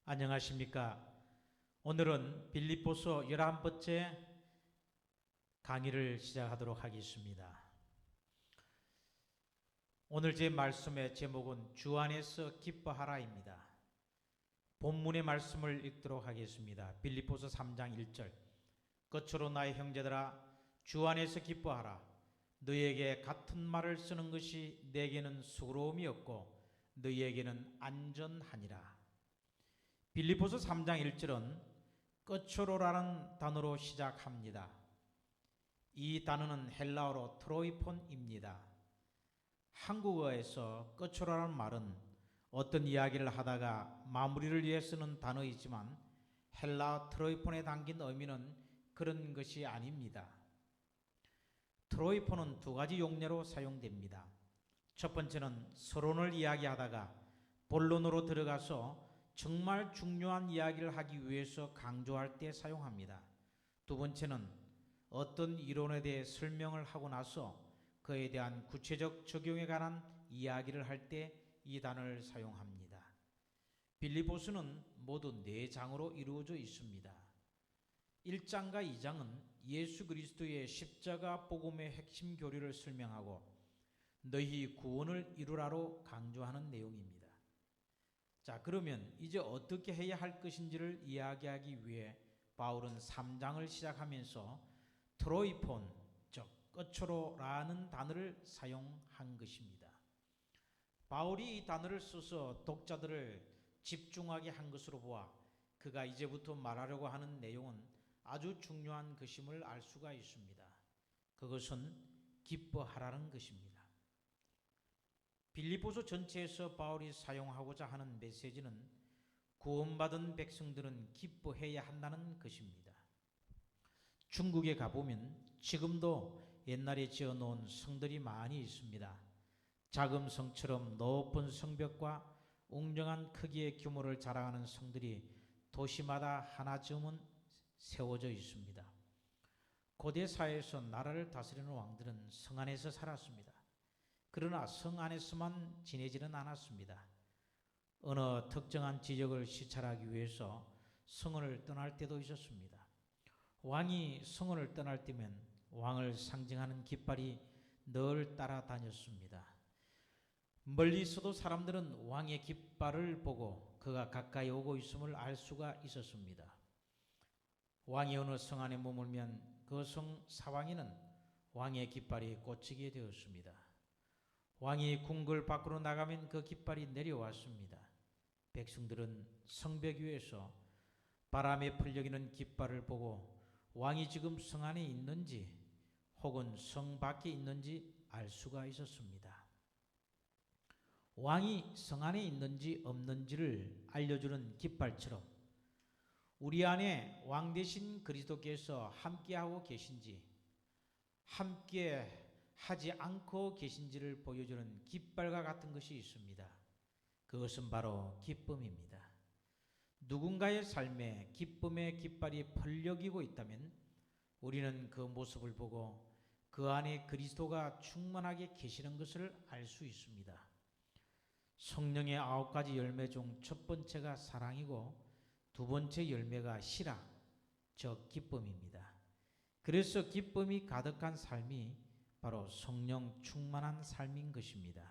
안녕하십니까. 오늘은 빌립보서 11번째 강의를 시작하도록 하겠습니다. 오늘 제 말씀의 제목은 주 안에서 기뻐하라입니다. 본문의 말씀을 읽도록 하겠습니다. 빌립보서 3장 1절. 끝으로 나의 형제들아 주 안에서 기뻐하라. 너희에게 같은 말을 쓰는 것이 내게는 수고로움이 없고 너희에게는 안전하니라. 빌립보서 3장 1절은 끝으로라는 단어로 시작합니다. 이 단어는 헬라어로 트로이폰입니다. 한국어에서 끝으로라는 말은 어떤 이야기를 하다가 마무리를 위해 쓰는 단어이지만 헬라어 트로이폰에 담긴 의미는 그런 것이 아닙니다. 트로이폰은 두 가지 용례로 사용됩니다. 첫 번째는 서론을 이야기하다가 본론으로 들어가서 정말 중요한 이야기를 하기 위해서 강조할 때 사용합니다. 두 번째는 어떤 이론에 대해 설명을 하고 나서 그에 대한 구체적 적용에 관한 이야기를 할 때 이 단어를 사용합니다. 빌립보서는 모두 4장으로 이루어져 있습니다. 1장과 2장은 예수 그리스도의 십자가 복음의 핵심 교리를 설명하고 너희 구원을 이루라로 강조하는 내용입니다. 자, 그러면 이제 어떻게 해야 할 것인지를 이야기하기 위해 바울은 3장을 시작하면서 트로이폰, 즉 끝으로라는 단어를 사용한 것입니다. 바울이 이 단어를 써서 독자들을 집중하게 한 것으로 보아 그가 이제부터 말하려고 하는 내용은 아주 중요한 것임을 알 수가 있습니다. 그것은 기뻐하라는 것입니다. 빌립보서 전체에서 바울이 사용하고자 하는 메시지는 구원받은 백성들은 기뻐해야 한다는 것입니다. 중국에 가보면 지금도 옛날에 지어놓은 성들이 많이 있습니다. 작은 성처럼 높은 성벽과 웅장한 크기의 규모를 자랑하는 성들이 도시마다 하나쯤은 세워져 있습니다. 고대 사회에서 나라를 다스리는 왕들은 성 안에서 살았습니다. 그러나 성 안에서만 지내지는 않았습니다. 어느 특정한 지역을 시찰하기 위해서 성을 떠날 때도 있었습니다. 왕이 성을 떠날 때면 왕을 상징하는 깃발이 늘 따라다녔습니다. 멀리서도 사람들은 왕의 깃발을 보고 그가 가까이 오고 있음을 알 수가 있었습니다. 왕이 어느 성 안에 머물면 그 성 사방에는 왕의 깃발이 꽂히게 되었습니다. 왕이 궁궐 밖으로 나가면 그 깃발이 내려왔습니다. 백성들은 성벽 위에서 바람에 풀려기는 깃발을 보고 왕이 지금 성 안에 있는지 혹은 성 밖에 있는지 알 수가 있었습니다. 왕이 성 안에 있는지 없는지를 알려주는 깃발처럼 우리 안에 왕 대신 그리스도께서 함께하고 계신지 함께 하지 않고 계신지를 보여주는 깃발과 같은 것이 있습니다. 그것은 바로 기쁨입니다. 누군가의 삶에 기쁨의 깃발이 펄럭이고 있다면 우리는 그 모습을 보고 그 안에 그리스도가 충만하게 계시는 것을 알 수 있습니다. 성령의 9가지 열매 중 첫 번째가 사랑이고 두 번째 열매가 희락, 즉 기쁨입니다. 그래서 기쁨이 가득한 삶이 바로 성령 충만한 삶인 것입니다.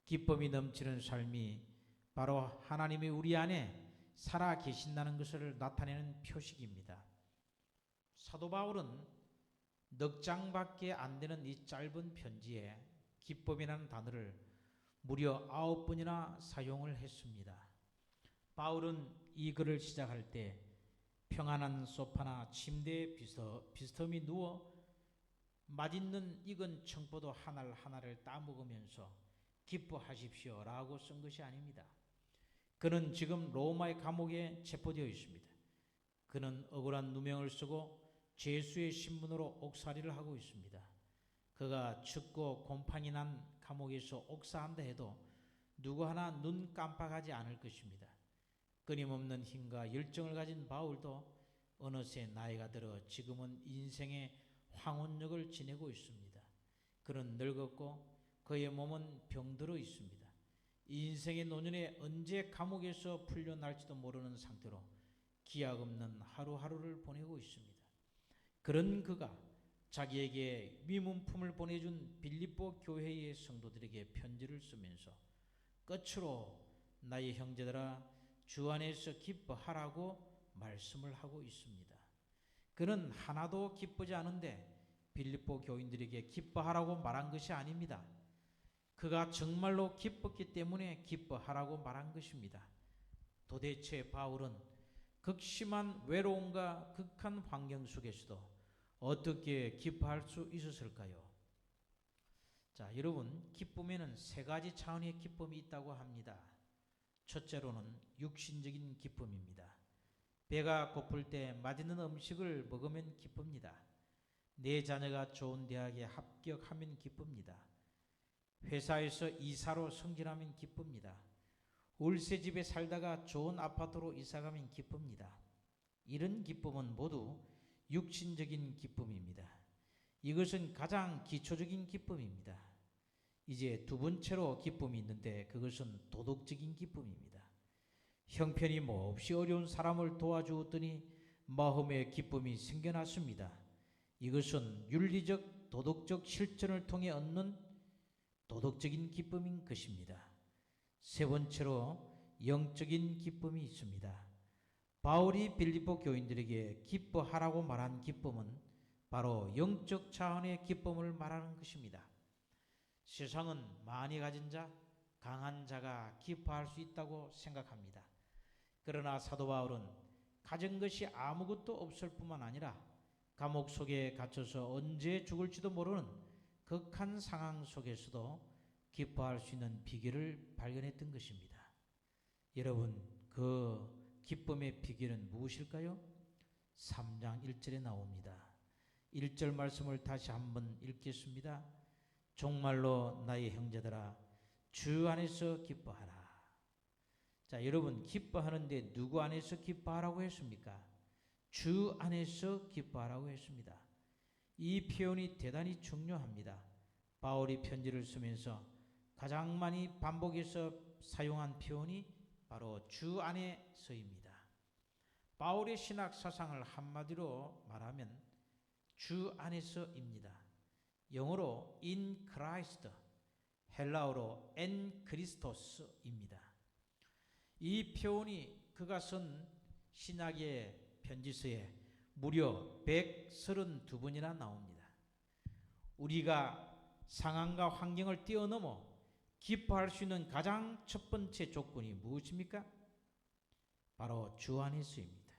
기쁨이 넘치는 삶이 바로 하나님이 우리 안에 살아 계신다는 것을 나타내는 표식입니다. 사도 바울은 넉 장밖에 안 되는 이 짧은 편지에 기쁨이라는 단어를 무려 9번이나 사용을 했습니다. 바울은 이 글을 시작할 때 평안한 소파나 침대에 비스듬히 누워 맛있는 익은 청포도 하나를 따먹으면서 기뻐하십시오 라고 쓴 것이 아닙니다. 그는 지금 로마의 감옥에 체포되어 있습니다. 그는 억울한 누명을 쓰고 죄수의 신분으로 옥살이를 하고 있습니다. 그가 춥고 곰팡이 난 감옥에서 옥사한다 해도 누구 하나 눈 깜빡하지 않을 것입니다. 끊임없는 힘과 열정을 가진 바울도 어느새 나이가 들어 지금은 인생의 황혼역을 지내고 있습니다. 그는 늙었고 그의 몸은 병들어 있습니다. 인생의 노년에 언제 감옥에서 풀려날지도 모르는 상태로 기약 없는 하루하루를 보내고 있습니다. 그런 그가 자기에게 위문품을 보내준 빌립보 교회의 성도들에게 편지를 쓰면서 끝으로 나의 형제들아 주 안에서 기뻐하라고 말씀을 하고 있습니다. 그는 하나도 기쁘지 않은데 빌립보 교인들에게 기뻐하라고 말한 것이 아닙니다. 그가 정말로 기뻤기 때문에 기뻐하라고 말한 것입니다. 도대체 바울은 극심한 외로움과 극한 환경 속에서도 어떻게 기뻐할 수 있었을까요? 자, 여러분, 기쁨에는 세 가지 차원의 기쁨이 있다고 합니다. 첫째로는 육신적인 기쁨입니다. 배가 고플 때 맛있는 음식을 먹으면 기쁩니다. 내 자녀가 좋은 대학에 합격하면 기쁩니다. 회사에서 이사로 승진하면 기쁩니다. 월세 집에 살다가 좋은 아파트로 이사가면 기쁩니다. 이런 기쁨은 모두 육신적인 기쁨입니다. 이것은 가장 기초적인 기쁨입니다. 이제 두 번째로 기쁨이 있는데 그것은 도덕적인 기쁨입니다. 형편이 몹시 어려운 사람을 도와주었더니 마음의 기쁨이 생겨났습니다. 이것은 윤리적, 도덕적 실천을 통해 얻는 도덕적인 기쁨인 것입니다. 세 번째로 영적인 기쁨이 있습니다. 바울이 빌립보 교인들에게 기뻐하라고 말한 기쁨은 바로 영적 차원의 기쁨을 말하는 것입니다. 세상은 많이 가진 자, 강한 자가 기뻐할 수 있다고 생각합니다. 그러나 사도 바울은 가진 것이 아무것도 없을 뿐만 아니라 감옥 속에 갇혀서 언제 죽을지도 모르는 극한 상황 속에서도 기뻐할 수 있는 비결을 발견했던 것입니다. 여러분, 그 기쁨의 비결은 무엇일까요? 3장 1절에 나옵니다. 1절 말씀을 다시 한번 읽겠습니다. 정말로 나의 형제들아 주 안에서 기뻐하라. 자, 여러분, 기뻐하는데 누구 안에서 기뻐하라고 했습니까? 주 안에서 기뻐하라고 했습니다. 이 표현이 대단히 중요합니다. 바울이 편지를 쓰면서 가장 많이 반복해서 사용한 표현이 바로 주 안에서입니다. 바울의 신학 사상을 한마디로 말하면 주 안에서입니다. 영어로 in Christ, 헬라어로 en Christos입니다. 이 표현이 그가 쓴 신학의 편지서에 무려 132번이나 나옵니다. 우리가 상황과 환경을 뛰어넘어 기뻐할 수 있는 가장 첫 번째 조건이 무엇입니까? 바로 주 안에서입니다.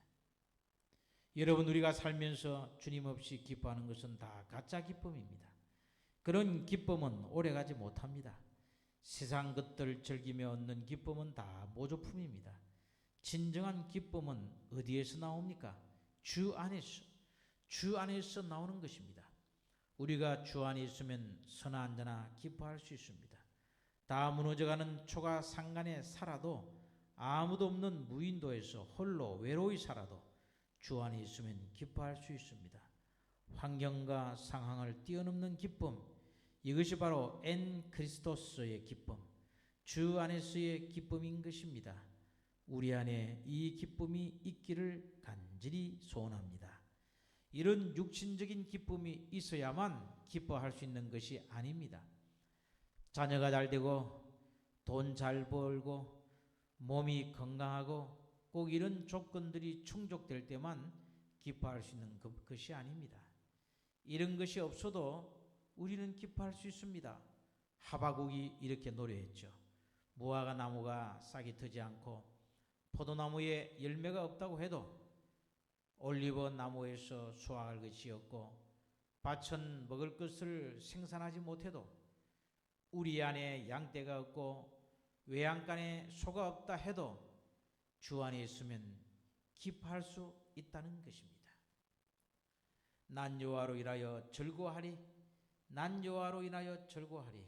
여러분, 우리가 살면서 주님 없이 기뻐하는 것은 다 가짜 기쁨입니다. 그런 기쁨은 오래가지 못합니다. 세상 것들 즐기며 얻는 기쁨은 다 모조품입니다. 진정한 기쁨은 어디에서 나옵니까? 주 안에서. 주 안에서 나오는 것입니다. 우리가 주 안에 있으면 선한 자나 기뻐할 수 있습니다. 다 무너져가는 초가 상간에 살아도 아무도 없는 무인도에서 홀로 외로이 살아도 주 안에 있으면 기뻐할 수 있습니다. 환경과 상황을 뛰어넘는 기쁨, 이것이 바로 엔 크리스토스의 기쁨, 주 안에서의 기쁨인 것입니다. 우리 안에 이 기쁨이 있기를 간절히 소원합니다. 이런 육신적인 기쁨이 있어야만 기뻐할 수 있는 것이 아닙니다. 자녀가 잘 되고 돈 잘 벌고 몸이 건강하고 꼭 이런 조건들이 충족될 때만 기뻐할 수 있는 것이 아닙니다. 이런 것이 없어도 우리는 기뻐할 수 있습니다. 하바국이 이렇게 노래했죠. 무화과 나무가 싹이 트지 않고 포도나무에 열매가 없다고 해도 올리브 나무에서 수확할 것이 없고 밭은 먹을 것을 생산하지 못해도 우리 안에 양떼가 없고 외양간에 소가 없다 해도 주 안에 있으면 기뻐할 수 있다는 것입니다. 난 여호와로 인하여 즐거워하리. 난 여호와로 인하여 즐거워하리.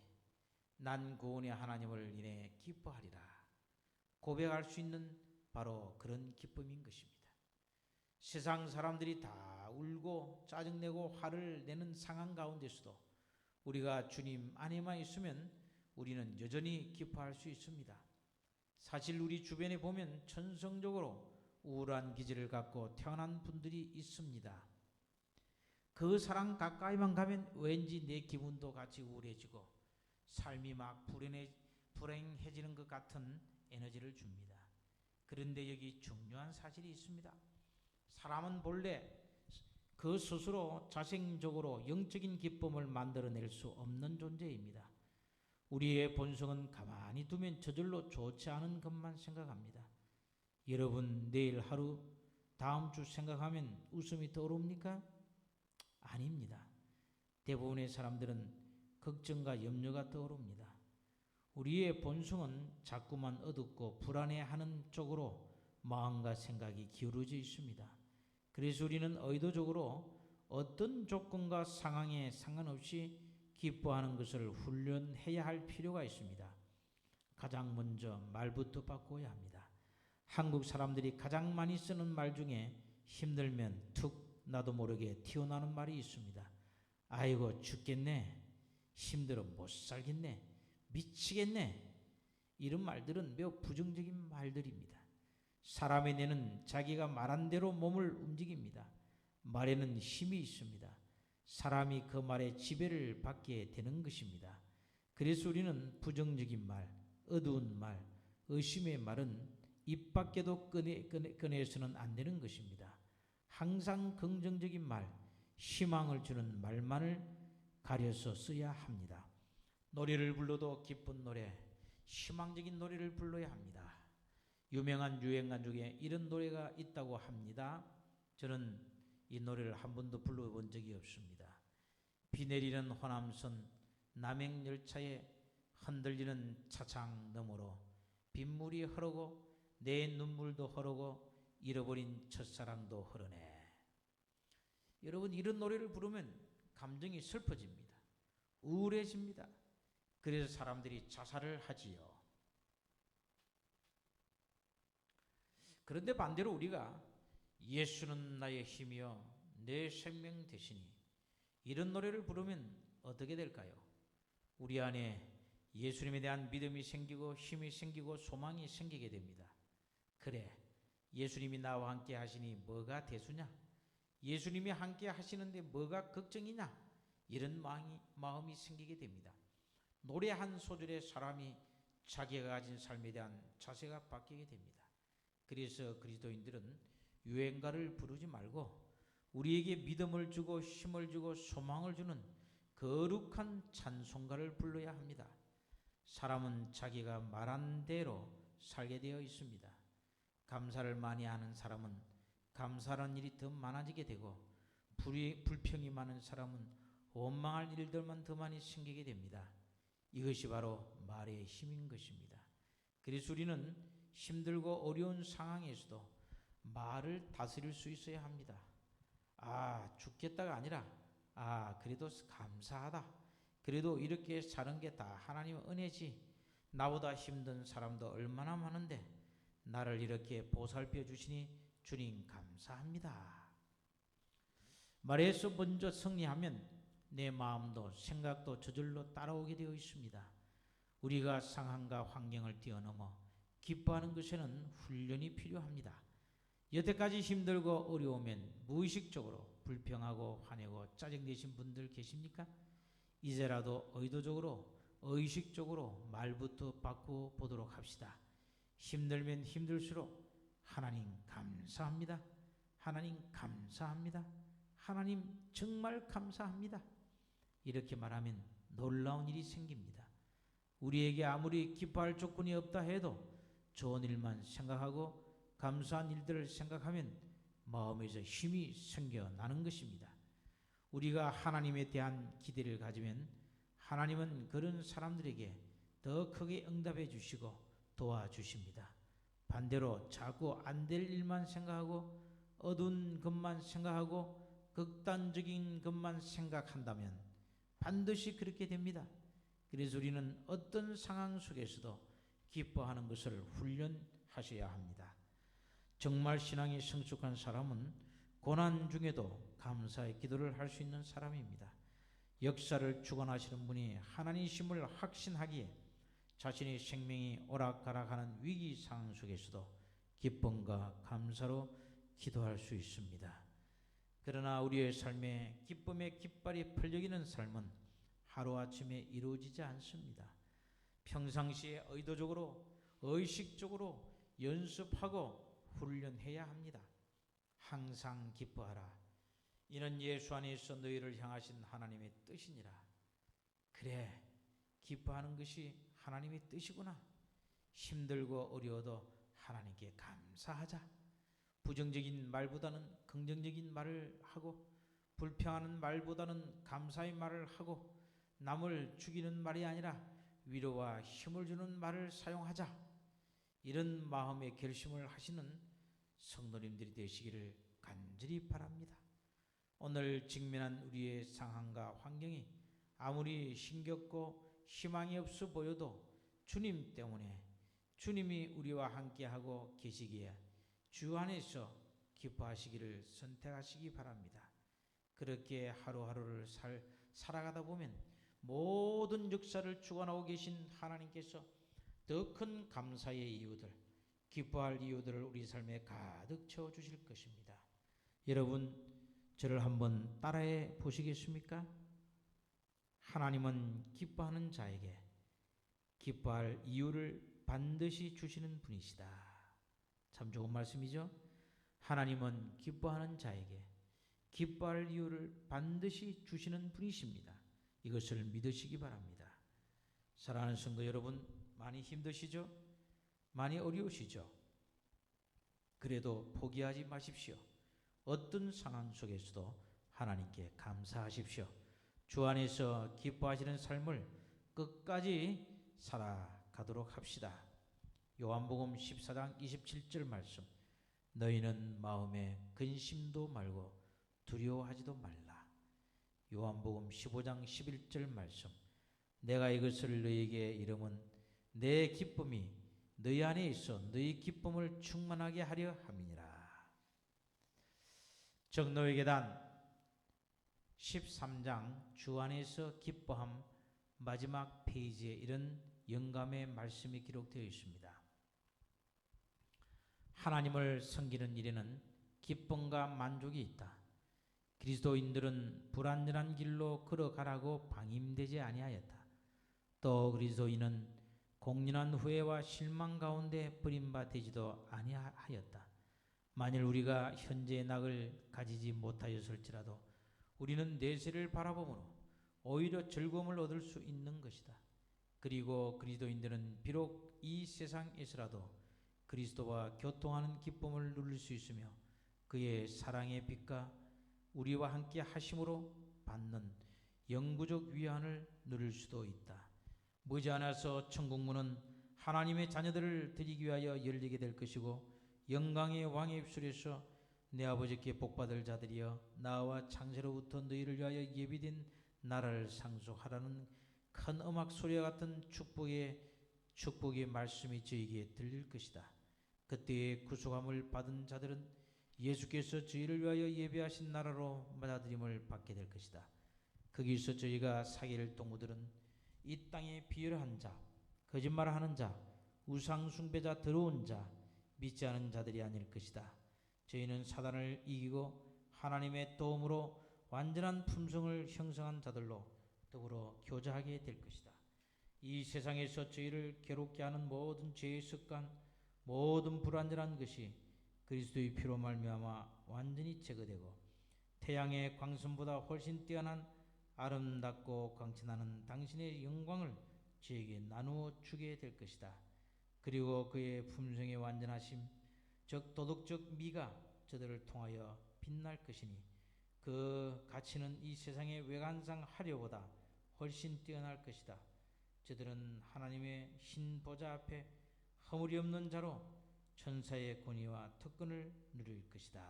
난 구원의 하나님을 인해 기뻐하리라. 고백할 수 있는 바로 그런 기쁨인 것입니다. 세상 사람들이 다 울고 짜증내고 화를 내는 상황 가운데서도 우리가 주님 안에만 있으면 우리는 여전히 기뻐할 수 있습니다. 사실 우리 주변에 보면 천성적으로 우울한 기질을 갖고 태어난 분들이 있습니다. 그 사람 가까이만 가면 왠지 내 기분도 같이 우울해지고 삶이 막 불행해지는 것 같은 에너지를 줍니다. 그런데 여기 중요한 사실이 있습니다. 사람은 본래 그 스스로 자생적으로 영적인 기쁨을 만들어낼 수 없는 존재입니다. 우리의 본성은 가만히 두면 저절로 좋지 않은 것만 생각합니다. 여러분 내일 하루, 다음 주 생각하면 웃음이 떠오릅니까? 아닙니다. 대부분의 사람들은 걱정과 염려가 떠오릅니다. 우리의 본성은 자꾸만 어둡고 불안해하는 쪽으로 마음과 생각이 기울어져 있습니다. 그래서 우리는 의도적으로 어떤 조건과 상황에 상관없이 기뻐하는 것을 훈련해야 할 필요가 있습니다. 가장 먼저 말부터 바꿔야 합니다. 한국 사람들이 가장 많이 쓰는 말 중에 힘들면 툭 나도 모르게 튀어나오는 말이 있습니다. 아이고 죽겠네, 힘들어 못 살겠네, 미치겠네. 이런 말들은 매우 부정적인 말들입니다. 사람의 뇌는 자기가 말한 대로 몸을 움직입니다. 말에는 힘이 있습니다. 사람이 그 말에 지배를 받게 되는 것입니다. 그래서 우리는 부정적인 말, 어두운 말, 의심의 말은 입 밖에도 꺼내서는 안 되는 것입니다. 항상 긍정적인 말, 희망을 주는 말만을 가려서 써야 합니다. 노래를 불러도 기쁜 노래, 희망적인 노래를 불러야 합니다. 유명한 유행가 중에 이런 노래가 있다고 합니다. 저는 이 노래를 한 번도 불러본 적이 없습니다. 비 내리는 호남선 남행열차에 흔들리는 차창 너머로 빗물이 흐르고 내 눈물도 흐르고 잃어버린 첫사랑도 흐르네. 여러분 이런 노래를 부르면 감정이 슬퍼집니다. 우울해집니다. 그래서 사람들이 자살을 하지요. 그런데 반대로 우리가 예수는 나의 힘이여 내 생명 되시니 이런 노래를 부르면 어떻게 될까요? 우리 안에 예수님에 대한 믿음이 생기고 힘이 생기고 소망이 생기게 됩니다. 그래, 예수님이 나와 함께 하시니 뭐가 대수냐? 예수님이 함께 하시는데 뭐가 걱정이냐? 이런 마음이 생기게 됩니다. 노래 한 소절에 사람이 자기가 가진 삶에 대한 자세가 바뀌게 됩니다. 그래서 그리스도인들은 유행가를 부르지 말고 우리에게 믿음을 주고 힘을 주고 소망을 주는 거룩한 찬송가를 불러야 합니다. 사람은 자기가 말한 대로 살게 되어 있습니다. 감사를 많이 하는 사람은 감사하는 일이 더 많아지게 되고 불평이 많은 사람은 원망할 일들만 더 많이 생기게 됩니다. 이것이 바로 말의 힘인 것입니다. 그래서 우리는 힘들고 어려운 상황에서도 말을 다스릴 수 있어야 합니다. 죽겠다가 아니라 그래도 감사하다. 그래도 이렇게 사는 게 다 하나님의 은혜지. 나보다 힘든 사람도 얼마나 많은데 나를 이렇게 보살펴 주시니 주님 감사합니다. 말에서 먼저 승리하면 내 마음도 생각도 저절로 따라오게 되어 있습니다. 우리가 상황과 환경을 뛰어넘어 기뻐하는 것에는 훈련이 필요합니다. 여태까지 힘들고 어려우면 무의식적으로 불평하고 화내고 짜증내신 분들 계십니까? 이제라도 의도적으로 의식적으로 말부터 바꾸어 보도록 합시다. 힘들면 힘들수록 하나님 감사합니다. 하나님 감사합니다. 하나님 정말 감사합니다. 이렇게 말하면 놀라운 일이 생깁니다. 우리에게 아무리 기뻐할 조건이 없다 해도 좋은 일만 생각하고 감사한 일들을 생각하면 마음에서 힘이 생겨나는 것입니다. 우리가 하나님에 대한 기대를 가지면 하나님은 그런 사람들에게 더 크게 응답해 주시고 도와주십니다. 반대로 자꾸 안 될 일만 생각하고 어두운 것만 생각하고 극단적인 것만 생각한다면 반드시 그렇게 됩니다. 그래서 우리는 어떤 상황 속에서도 기뻐하는 것을 훈련하셔야 합니다. 정말 신앙이 성숙한 사람은 고난 중에도 감사의 기도를 할 수 있는 사람입니다. 역사를 주관하시는 분이 하나님이심을 확신하기에 자신의 생명이 오락가락하는 위기 상황 속에서도 기쁨과 감사로 기도할 수 있습니다. 그러나 우리의 삶에 기쁨의 깃발이 펄럭이는 삶은 하루아침에 이루어지지 않습니다. 평상시에 의도적으로 의식적으로 연습하고 훈련해야 합니다. 항상 기뻐하라. 이는 예수 안에서 너희를 향하신 하나님의 뜻이니라. 그래, 기뻐하는 것이 하나님의 뜻이구나. 힘들고 어려워도 하나님께 감사하자. 부정적인 말보다는 긍정적인 말을 하고, 불평하는 말보다는 감사의 말을 하고, 남을 죽이는 말이 아니라 위로와 힘을 주는 말을 사용하자. 이런 마음의 결심을 하시는 성도님들이 되시기를 간절히 바랍니다. 오늘 직면한 우리의 상황과 환경이 아무리 힘겹고 희망이 없어 보여도 주님 때문에, 주님이 우리와 함께하고 계시기에 주 안에서 기뻐하시기를 선택하시기 바랍니다. 그렇게 하루하루를 살아가다 보면 모든 역사를 주관하고 계신 하나님께서 더 큰 감사의 이유들, 기뻐할 이유들을 우리 삶에 가득 채워주실 것입니다. 여러분, 저를 한번 따라해 보시겠습니까? 하나님은 기뻐하는 자에게 기뻐할 이유를 반드시 주시는 분이시다. 참 좋은 말씀이죠? 하나님은 기뻐하는 자에게 기뻐할 이유를 반드시 주시는 분이십니다. 이것을 믿으시기 바랍니다. 사랑하는 성도 여러분, 많이 힘드시죠? 많이 어려우시죠? 그래도 포기하지 마십시오. 어떤 상황 속에서도 하나님께 감사하십시오. 주 안에서 기뻐하시는 삶을 끝까지 살아가도록 합시다. 요한복음 14장 27절 말씀, 너희는 마음에 근심도 말고 두려워하지도 말라. 요한복음 15장 11절 말씀, 내가 이것을 너희에게 이름은 내 기쁨이 너희 안에 있어 너희 기쁨을 충만하게 하려 함이니라. 정노의 계단 13장 주 안에서 기뻐함 마지막 페이지에 이런 영감의 말씀이 기록되어 있습니다. 하나님을 섬기는 일에는 기쁨과 만족이 있다. 그리스도인들은 불완전한 길로 걸어가라고 방임되지 아니하였다. 또 그리스도인은 공연한 후회와 실망 가운데 버림받지도 아니하였다. 만일 우리가 현재의 낙을 가지지 못하였을지라도 우리는 내세를 바라보므로 오히려 즐거움을 얻을 수 있는 것이다. 그리고 그리스도인들은 비록 이 세상에서라도 그리스도와 교통하는 기쁨을 누릴 수 있으며 그의 사랑의 빛과 우리와 함께 하심으로 받는 영구적 위안을 누릴 수도 있다. 머지않아서 천국문은 하나님의 자녀들을 드리기 위하여 열리게 될 것이고 영광의 왕의 입술에서 내 아버지께 복받을 자들이여 나와 창세로부터 너희를 위하여 예비된 나라를 상속하라는 큰 음악 소리와 같은 축복의 말씀이 저에게 들릴 것이다. 그때의 구속함을 받은 자들은 예수께서 저희를 위하여 예비하신 나라로 받아들임을 받게 될 것이다. 거기서 저희가 사기를 동무들은 이 땅에 비열한 자, 거짓말하는 자, 우상 숭배자, 더러운 자, 믿지 않은 자들이 아닐 것이다. 저희는 사단을 이기고 하나님의 도움으로 완전한 품성을 형성한 자들로 더불어 교제하게 될 것이다. 이 세상에서 저희를 괴롭게 하는 모든 죄의 습관, 모든 불완전한 것이 그리스도의 피로 말미암아 완전히 제거되고 태양의 광선보다 훨씬 뛰어난 아름답고 광채나는 당신의 영광을 저에게 나누어 주게 될 것이다. 그리고 그의 품성의 완전하심, 즉 도덕적 미가 저들을 통하여 빛날 것이니 그 가치는 이 세상의 외관상 화려보다 훨씬 뛰어날 것이다. 저들은 하나님의 신 보좌 앞에 허물이 없는 자로 천사의 권위와 특권을 누릴 것이다.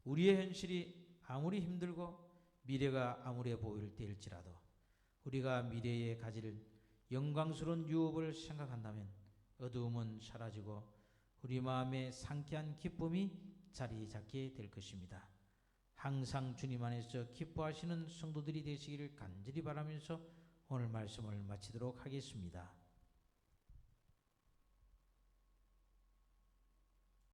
우리의 현실이 아무리 힘들고 미래가 암울해 보일 때일지라도 우리가 미래에 가질 영광스러운 유업을 생각한다면 어두움은 사라지고 우리 마음에 상쾌한 기쁨이 자리 잡게 될 것입니다. 항상 주님 안에서 기뻐하시는 성도들이 되시기를 간절히 바라면서 오늘 말씀을 마치도록 하겠습니다.